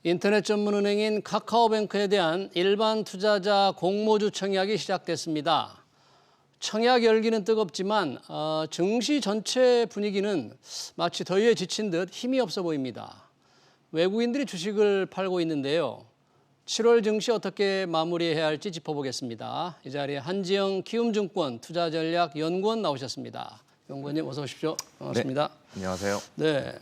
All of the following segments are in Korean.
인터넷 전문은행인 카카오뱅크에 대한 일반 투자자 공모주 청약이 시작됐습니다. 청약 열기는 뜨겁지만 증시 전체 분위기는 마치 더위에 지친 듯 힘이 없어 보입니다. 외국인들이 주식을 팔고 있는데요. 7월 증시 어떻게 마무리해야 할지 짚어보겠습니다. 이 자리에 한지영 키움증권 투자전략연구원 나오셨습니다. 연구원님 어서 오십시오. 반갑습니다. 네, 안녕하세요. 네.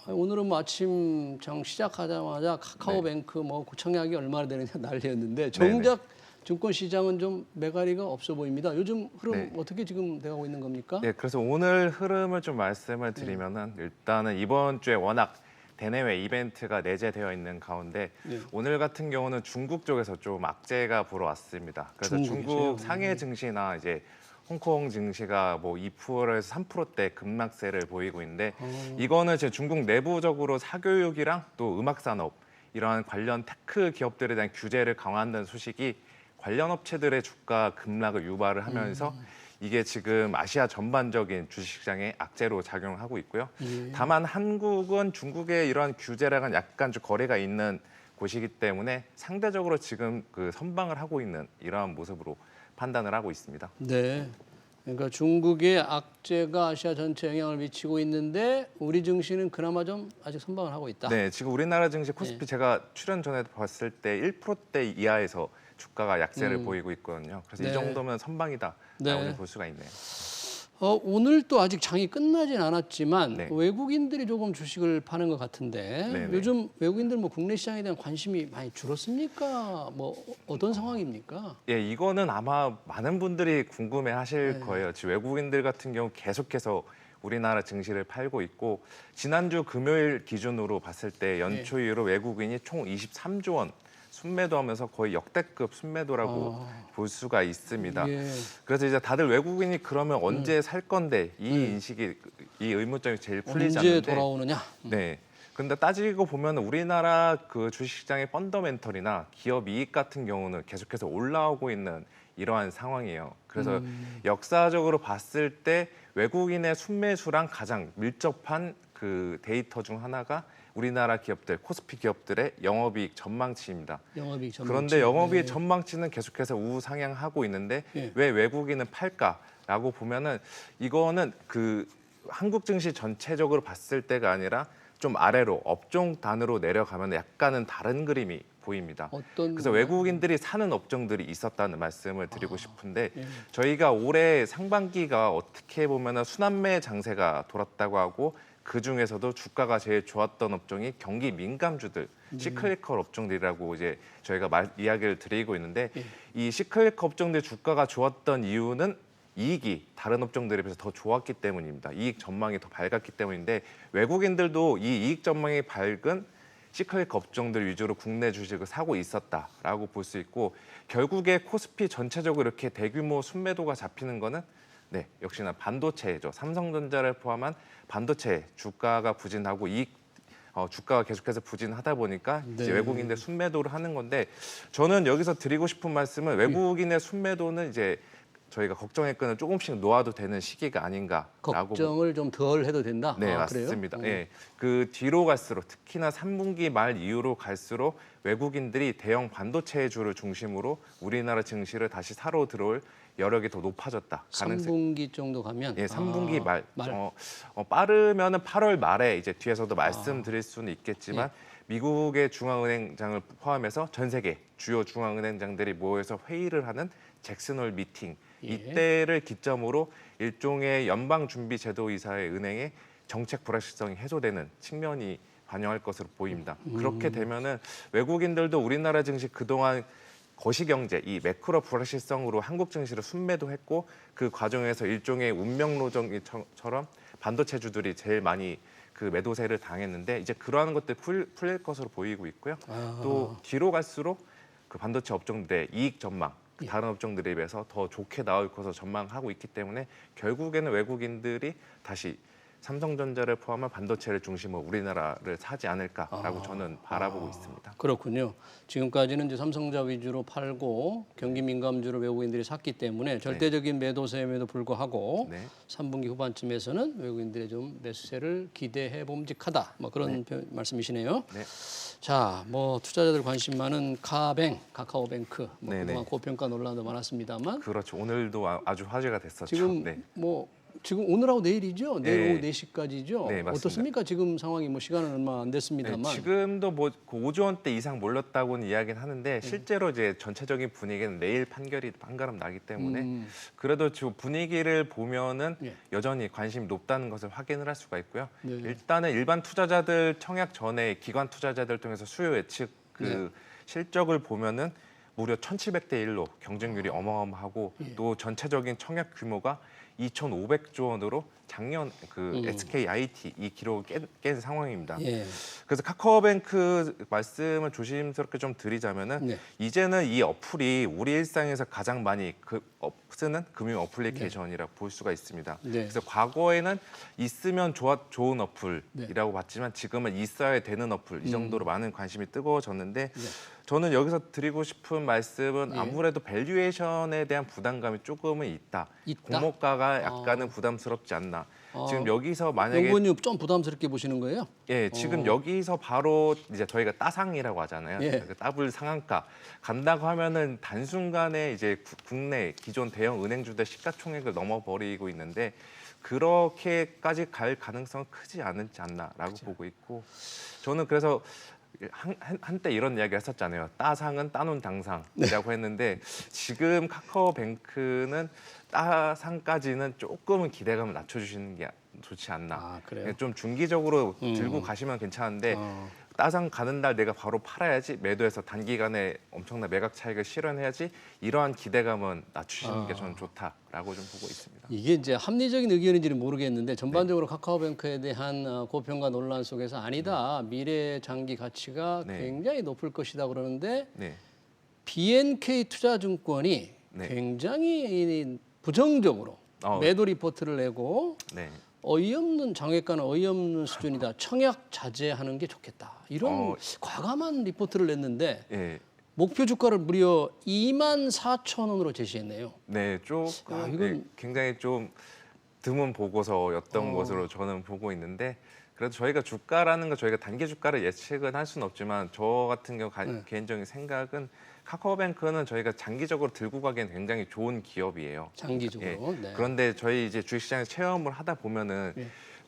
오늘은 아침 장 시작하자마자 카카오뱅크 청약이 얼마나 되느냐 난리였는데 정작 증권 시장은 좀 매가리가 없어 보입니다. 요즘 흐름 어떻게 지금 돼가고 있는 겁니까? 네, 그래서 오늘 흐름을 좀 말씀을 드리면은 일단은 이번 주에 워낙 대내외 이벤트가 내재되어 있는 가운데 오늘 같은 경우는 중국 쪽에서 좀 악재가 불어왔습니다. 그래서 중국 상해 증시나 이제 홍콩 증시가 2%에서 3%대 급락세를 보이고 있는데 이거는 지금 중국 내부적으로 사교육이랑 또 음악 산업 이러한 관련 테크 기업들에 대한 규제를 강화한다는 소식이 관련 업체들의 주가 급락을 유발을 하면서 이게 지금 아시아 전반적인 주식시장에 악재로 작용을 하고 있고요. 다만 한국은 중국의 이러한 규제랑은 약간 좀 거리가 있는 곳이기 때문에 상대적으로 지금 선방을 하고 있는 이러한 모습으로 판단을 하고 있습니다. 네. 그러니까 중국의 악재가 아시아 전체에 영향을 미치고 있는데 우리 증시는 그나마 좀 아직 선방을 하고 있다. 네, 지금 우리나라 증시 코스피 제가 출연 전에 봤을 때 1%대 이하에서 주가가 약세를 보이고 있거든요. 그래서 이 정도면 선방이다라고 볼 수가 있네요. 오늘 또 아직 장이 끝나진 않았지만 외국인들이 조금 주식을 파는 것 같은데 요즘 외국인들 국내 시장에 대한 관심이 많이 줄었습니까? 어떤 상황입니까? 예, 이거는 아마 많은 분들이 궁금해하실 거예요. 지금 외국인들 같은 경우 계속해서 우리나라 증시를 팔고 있고 지난주 금요일 기준으로 봤을 때 연초 이후로 외국인이 총 23조 원 순매도하면서 거의 역대급 순매도라고 볼 수가 있습니다. 그래서 이제 다들 외국인이 그러면 언제 살 건데 이 인식이 이 의문점이 제일 풀리지 않는데 언제 돌아오느냐? 네. 근데 따지고 보면 우리나라 주식시장의 펀더멘털이나 기업 이익 같은 경우는 계속해서 올라오고 있는 이러한 상황이에요. 그래서 역사적으로 봤을 때 외국인의 순매수랑 가장 밀접한 데이터 중 하나가 우리나라 기업들, 코스피 기업들의 영업이익 전망치입니다. 그런데 영업이익 전망치는 계속해서 우상향하고 있는데 왜 외국인은 팔까라고 보면은 이거는 한국 증시 전체적으로 봤을 때가 아니라 좀 아래로 업종 단으로 내려가면 약간은 다른 그림이 보입니다. 그래서 외국인들이 사는 업종들이 있었다는 말씀을 드리고 싶은데 저희가 올해 상반기가 어떻게 보면 순환매 장세가 돌았다고 하고 그중에서도 주가가 제일 좋았던 업종이 경기 민감주들, 시클리컬 업종들이라고 이제 저희가 이야기를 드리고 있는데 이 시클리컬 업종들 주가가 좋았던 이유는 이익이 다른 업종들에 비해서 더 좋았기 때문입니다. 이익 전망이 더 밝았기 때문인데 외국인들도 이 이익 전망이 밝은 시클리컬 업종들 위주로 국내 주식을 사고 있었다라고 볼 수 있고 결국에 코스피 전체적으로 이렇게 대규모 순매도가 잡히는 거는 역시나 반도체죠. 삼성전자를 포함한 반도체 주가가 부진하고 주가가 계속해서 부진하다 보니까 이제 외국인들 순매도를 하는 건데 저는 여기서 드리고 싶은 말씀은 외국인의 순매도는 이제 저희가 걱정의 끈을 조금씩 놓아도 되는 시기가 아닌가라고. 걱정을 좀 덜 해도 된다? 네, 맞습니다. 예, 뒤로 갈수록 특히나 3분기 말 이후로 갈수록 외국인들이 대형 반도체주를 중심으로 우리나라 증시를 다시 사러 들어올 여력이 더 높아졌다. 3분기 정도 가면? 예, 3분기 말. 빠르면은 8월 말에 이제 뒤에서도 말씀드릴 수는 있겠지만 미국의 중앙은행장을 포함해서 전 세계 주요 중앙은행장들이 모여서 회의를 하는 잭슨홀 미팅. 이때를 기점으로 일종의 연방준비제도이사의 은행의 정책 불확실성이 해소되는 측면이 반영할 것으로 보입니다. 그렇게 되면은 외국인들도 우리나라 증시 그동안 거시경제, 이 매크로 불확실성으로 한국 증시를 순매도했고 그 과정에서 일종의 운명로정처럼 반도체주들이 제일 많이 매도세를 당했는데 이제 그러한 것들이 풀릴 것으로 보이고 있고요. 또 뒤로 갈수록 반도체 업종들의 이익 전망, 다른 업종들에 비해서 더 좋게 나올 것으로 전망하고 있기 때문에 결국에는 외국인들이 다시 삼성전자를 포함한 반도체를 중심으로 우리나라를 사지 않을까라고 저는 바라보고 있습니다. 그렇군요. 지금까지는 이제 삼성전자 위주로 팔고 경기 민감주를 외국인들이 샀기 때문에 절대적인 매도세임에도 불구하고 네. 3분기 후반쯤에서는 외국인들의 좀 매수세를 기대해 봄직하다. 뭐 그런 말씀이시네요. 네. 자, 뭐 투자자들 관심 많은 카카오뱅크, 뭐 네네. 그동안 고평가 논란도 많았습니다만 그렇죠. 오늘도 아주 화제가 됐었죠. 지금 네. 뭐 지금 오늘하고 내일이죠. 내일 네. 오후 4시까지죠. 네, 맞습니다. 어떻습니까? 지금 상황이 뭐 시간은 얼마 안 네, 됐습니다만. 지금도 뭐그 5조 원대 이상 몰렸다고는 이야기는 하는데 실제로 이제 전체적인 분위기는 내일 판결이 판가름 나기 때문에 그래도 지금 분위기를 보면은 예. 여전히 관심이 높다는 것을 확인을 할 수가 있고요. 네. 일단은 일반 투자자들 청약 전에 기관 투자자들 통해서 수요 예측 그 실적을 보면은 무려 1,700대 1로 경쟁률이 어마어마하고 또 전체적인 청약 규모가 2,500조 원으로 작년 그 SK IT 이 기록을 깬 상황입니다. 예. 그래서 카카오뱅크 말씀을 조심스럽게 좀 드리자면은 네. 이제는 이 어플이 우리 일상에서 가장 많이 쓰는 금융 어플리케이션이라고 볼 수가 있습니다. 네. 그래서 과거에는 있으면 좋은 어플이라고 봤지만 지금은 있어야 되는 어플 이 정도로 많은 관심이 뜨거워졌는데 저는 여기서 드리고 싶은 말씀은 예. 아무래도 밸류에이션에 대한 부담감이 조금은 있다. 있다? 공모가가 약간은 부담스럽지 않나. 지금 여기서 만약에 연구원님 좀 부담스럽게 보시는 거예요? 예, 지금 여기서 바로 이제 저희가 따상이라고 하잖아요. 예. 그 따블 상한가 간다고 하면은 단순간에 이제 국내 기존 대형 은행주들 시가총액을 넘어버리고 있는데 그렇게까지 갈 가능성은 크지 않지 않나라고 보고 있고 저는 그래서 한때 이런 이야기 했었잖아요. 따상은 따놓은 당상이라고 했는데 지금 카카오뱅크는 따상까지는 조금은 기대감을 낮춰주시는 게 좋지 않나. 아, 그래요? 좀 중기적으로 들고 가시면 괜찮은데 따상 가는 날 내가 바로 팔아야지 매도해서 단기간에 엄청난 매각 차익을 실현해야지 이러한 기대감은 낮추시는 게 저는 좋다라고 좀 보고 있습니다. 이게 이제 합리적인 의견인지는 모르겠는데 전반적으로 카카오뱅크에 대한 고평가 논란 속에서 아니다. 미래 장기 가치가 네. 굉장히 높을 것이다 그러는데 네, BNK 투자증권이 네. 굉장히 부정적으로 매도 리포트를 내고 네. 어이없는 장외가는 어이없는 수준이다. 청약 자제하는 게 좋겠다. 이런 과감한 리포트를 냈는데 예. 목표 주가를 무려 24,000원으로 제시했네요. 네, 조금 야, 이건- 굉장히 좀 드문 보고서였던 것으로 저는 보고 있는데 그래도 저희가 주가라는 거 저희가 단기 주가를 예측은 할 수는 없지만 저 같은 경우 개인적인 생각은 카카오뱅크는 저희가 장기적으로 들고 가기엔 굉장히 좋은 기업이에요. 장기적으로. 예. 네. 그런데 저희 이제 주식시장에서 체험을 하다 보면은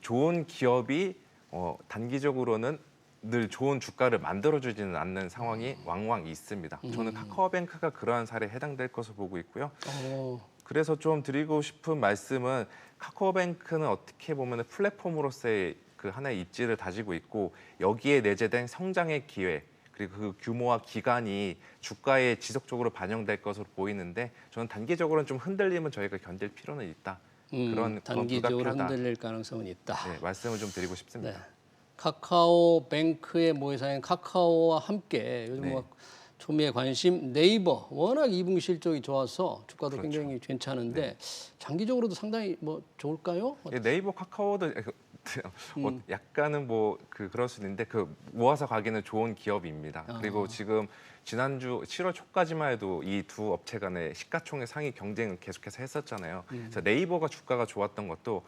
좋은 기업이 단기적으로는 늘 좋은 주가를 만들어주지는 않는 상황이 왕왕 있습니다. 저는 카카오뱅크가 그러한 사례에 해당될 것으로 보고 있고요. 그래서 좀 드리고 싶은 말씀은 카카오뱅크는 어떻게 보면 플랫폼으로서의 그 하나의 입지를 다지고 있고 여기에 내재된 성장의 기회 그리고 그 규모와 기간이 주가에 지속적으로 반영될 것으로 보이는데 저는 단기적으로는 좀 흔들림은 저희가 견딜 필요는 있다. 그런 단기적으로 불가피하다. 흔들릴 가능성은 있다. 네, 말씀을 좀 드리고 싶습니다. 네. 카카오뱅크의 모회사인 카카오와 함께 요즘 네. 초미의 관심 네이버 워낙 2분기 실적이 좋아서 주가도 그렇죠. 굉장히 괜찮은데 장기적으로도 상당히 뭐 좋을까요? 예, 네이버 카카오도 약간은 뭐 그럴 수 있는데 그 모아서 가기는 좋은 기업입니다. 그리고 지금 지난주 7월 초까지만 해도 이 두 업체 간의 시가총액 상위 경쟁을 계속해서 했었잖아요. 그래서 네이버가 주가가 좋았던 것도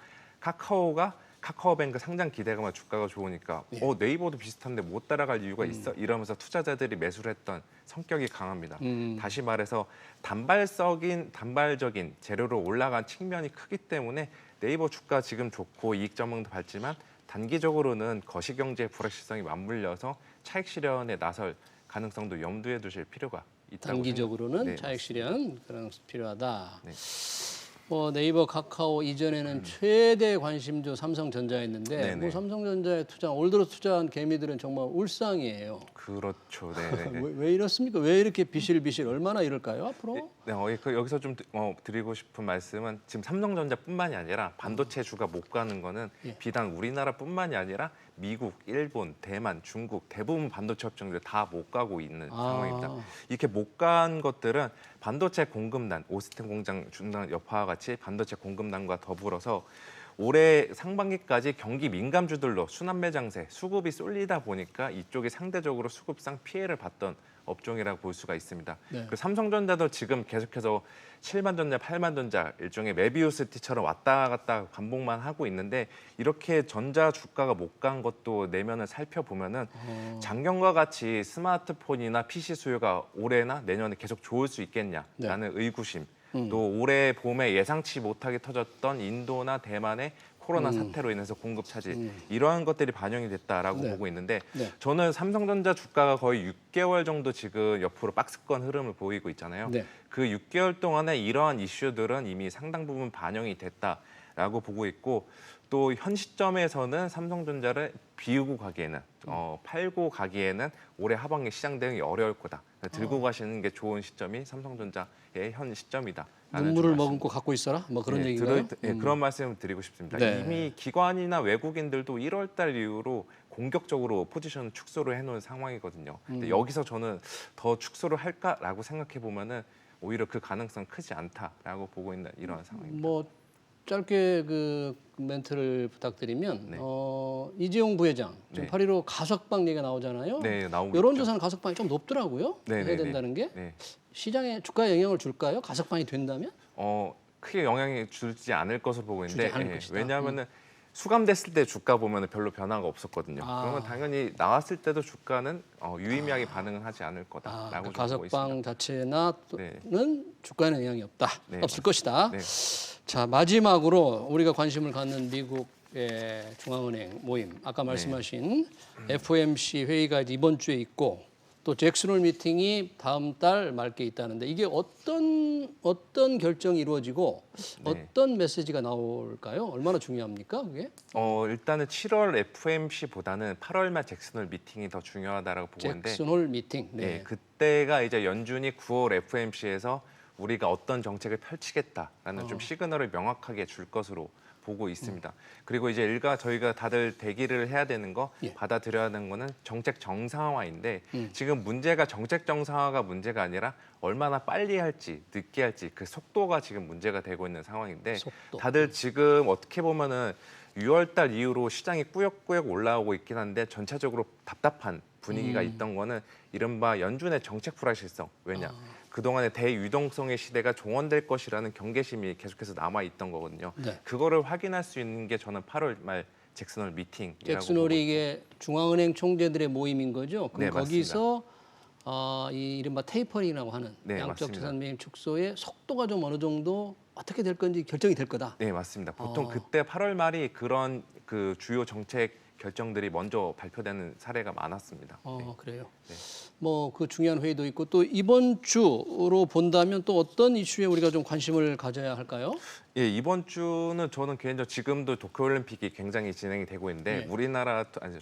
카카오뱅크 상장 기대감과 주가가 좋으니까 네이버도 비슷한데 못 따라갈 이유가 있어? 이러면서 투자자들이 매수를 했던 성격이 강합니다. 다시 말해서 단발적인 재료로 올라간 측면이 크기 때문에 네이버 주가 지금 좋고 이익 전망도 밝지만 단기적으로는 거시경제 불확실성이 맞물려서 차익 실현에 나설 가능성도 염두에 두실 필요가 있다고 단기적으로는 생각합니다. 차익 실현 그런 필요하다. 네. 뭐 네이버, 카카오 이전에는 최대 관심주 삼성전자였는데 네네. 뭐 삼성전자에 올 들어 투자한 개미들은 정말 울상이에요. 그렇죠. 네. 왜 이렇습니까? 왜 이렇게 비실비실 얼마나 이럴까요 앞으로? 네, 여기서 좀 드리고 싶은 말씀은 지금 삼성전자뿐만이 아니라 반도체주가 못 가는 거는 비단 우리나라뿐만이 아니라 미국, 일본, 대만, 중국 대부분 반도체 업종들이 다 못 가고 있는 상황입니다. 이렇게 못 간 것들은 반도체 공급난, 오스틴 공장 중단 여파와 같이 반도체 공급난과 더불어서 올해 상반기까지 경기 민감주들로 순환매 장세, 수급이 쏠리다 보니까 이쪽이 상대적으로 수급상 피해를 봤던 업종이라고 볼 수가 있습니다. 네. 그 삼성전자도 지금 계속해서 7만 전자, 8만 전자 일종의 메비우스티처럼 왔다 갔다 반복만 하고 있는데 이렇게 전자 주가가 못 간 것도 내면을 살펴보면은 작년과 같이 스마트폰이나 PC 수요가 올해나 내년에 계속 좋을 수 있겠냐라는 의구심. 또 올해 봄에 예상치 못하게 터졌던 인도나 대만의 코로나 사태로 인해서 공급 차질 이러한 것들이 반영이 됐다라고 네. 보고 있는데 네. 저는 삼성전자 주가가 거의 6개월 정도 지금 옆으로 박스권 흐름을 보이고 있잖아요. 네. 그 6개월 동안에 이러한 이슈들은 이미 상당 부분 반영이 됐다라고 보고 있고 또 현 시점에서는 삼성전자를 비우고 가기에는 팔고 가기에는 올해 하반기 시장 대응이 어려울 거다. 들고 가시는 게 좋은 시점이 삼성전자의 현 시점이다. 눈물을 머금고 갖고 있어라. 뭐 그런 얘기인가요? 그런 말씀을 드리고 싶습니다. 네. 이미 기관이나 외국인들도 1월 달 이후로 공격적으로 포지션을 축소를 해놓은 상황이거든요. 근데 여기서 저는 더 축소를 할까라고 생각해 보면은 오히려 그 가능성 크지 않다라고 보고 있는 이러한 상황입니다. 뭐 짧게 그 멘트를 부탁드리면 네. 이재용 부회장 지금 네. 8.15 가석방 얘기가 나오잖아요. 네, 나오고 여론조사는 가석방이 좀 높더라고요. 네, 해야 네, 된다는 게 네. 시장에 주가에 영향을 줄까요? 가석방이 된다면? 크게 영향이 줄지 않을 것으로 보고 있는데 주지 않을 것이다. 왜냐하면은 수감됐을 때 주가 보면 별로 변화가 없었거든요. 그러면 당연히 나왔을 때도 주가는 유의미하게 반응은 하지 않을 거다라고 좀 보고 가석방 있습니다. 자체는 네. 주가에는 영향이 없다. 네, 없을 것이다. 네. 자, 마지막으로 우리가 관심을 갖는 미국의 중앙은행 모임. 아까 말씀하신 FOMC 회의가 이번 주에 있고 또 잭슨홀 미팅이 다음 달 말께 있다는데 이게 어떤 결정이 이루어지고 어떤 메시지가 나올까요? 얼마나 중요합니까, 그게? 일단은 7월 FOMC보다는 8월 말 잭슨홀 미팅이 더 중요하다라고 보고 있는데 잭슨홀 미팅. 네, 그때가 이제 연준이 9월 FOMC에서 우리가 어떤 정책을 펼치겠다라는 좀 시그널을 명확하게 줄 것으로 보고 있습니다. 그리고 이제 저희가 다들 대기를 해야 되는 거 받아들여야 하는 거는 정책 정상화인데 지금 문제가 정책 정상화가 문제가 아니라 얼마나 빨리 할지 늦게 할지 그 속도가 지금 문제가 되고 있는 상황인데 속도. 다들 지금 어떻게 보면은 6월 달 이후로 시장이 꾸역꾸역 올라오고 있긴 한데 전체적으로 답답한 분위기가 있던 거는 이른바 연준의 정책 불확실성. 왜냐? 그동안의 대유동성의 시대가 종언될 것이라는 경계심이 계속해서 남아있던 거거든요. 네. 그거를 확인할 수 있는 게 저는 8월 말 잭슨홀 미팅이라고 잭슨홀이 이게 중앙은행 총재들의 모임인 거죠. 그럼 네, 거기서 이 이른바 테이퍼링이라고 하는 네, 양적 맞습니다. 자산 매입 축소의 속도가 좀 어느 정도 어떻게 될 건지 결정이 될 거다. 네, 맞습니다. 보통 그때 8월 말이 그런 그 주요 정책 결정들이 먼저 발표되는 사례가 많았습니다. 그래요. 네. 뭐 그 중요한 회의도 있고 또 이번 주로 본다면 또 어떤 이슈에 우리가 좀 관심을 가져야 할까요? 예, 이번 주는 저는 개인적으로 지금도 도쿄올림픽이 굉장히 진행이 되고 있는데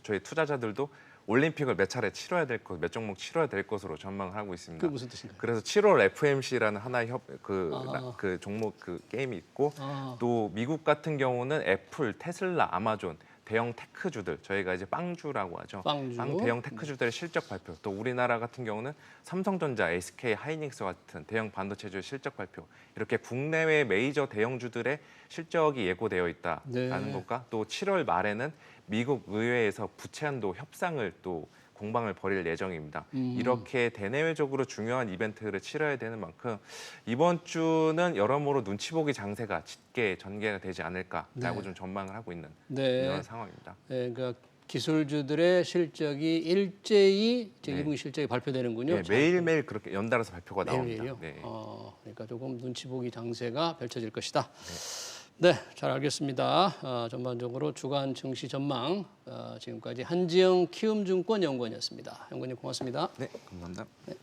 저희 투자자들도 올림픽을 몇 차례 치러야 될 것, 몇 종목 치러야 될 것으로 전망하고 있습니다. 그게 무슨 뜻인가요? 그래서 7월 FOMC라는 하나의 그 종목 그 게임이 있고 또 미국 같은 경우는 애플, 테슬라, 아마존 대형 테크주들 저희가 이제 빵주라고 하죠. 빵주. 대형 테크주들의 실적 발표. 또 우리나라 같은 경우는 삼성전자, SK, 하이닉스 같은 대형 반도체주의 실적 발표. 이렇게 국내외 메이저 대형주들의 실적이 예고되어 있다라는 것과 또 7월 말에는 미국 의회에서 부채 한도 협상을 또 공방을 벌일 예정입니다. 이렇게 대내외적으로 중요한 이벤트를 치러야 되는 만큼 이번 주는 여러모로 눈치 보기 장세가 짙게 전개가 되지 않을까라고 좀 전망을 하고 있는 이런 상황입니다. 네, 그러니까 기술주들의 실적이 일제히 제 2분기 실적이 발표되는군요. 네, 매일매일 그렇게 연달아서 발표가 나옵니다. 매일매일요? 네. 그러니까 조금 눈치 보기 장세가 펼쳐질 것이다. 네, 잘 알겠습니다. 전반적으로 주간 증시 전망 지금까지 한지영 키움증권 연구원이었습니다. 연구원님 고맙습니다. 네, 감사합니다. 네.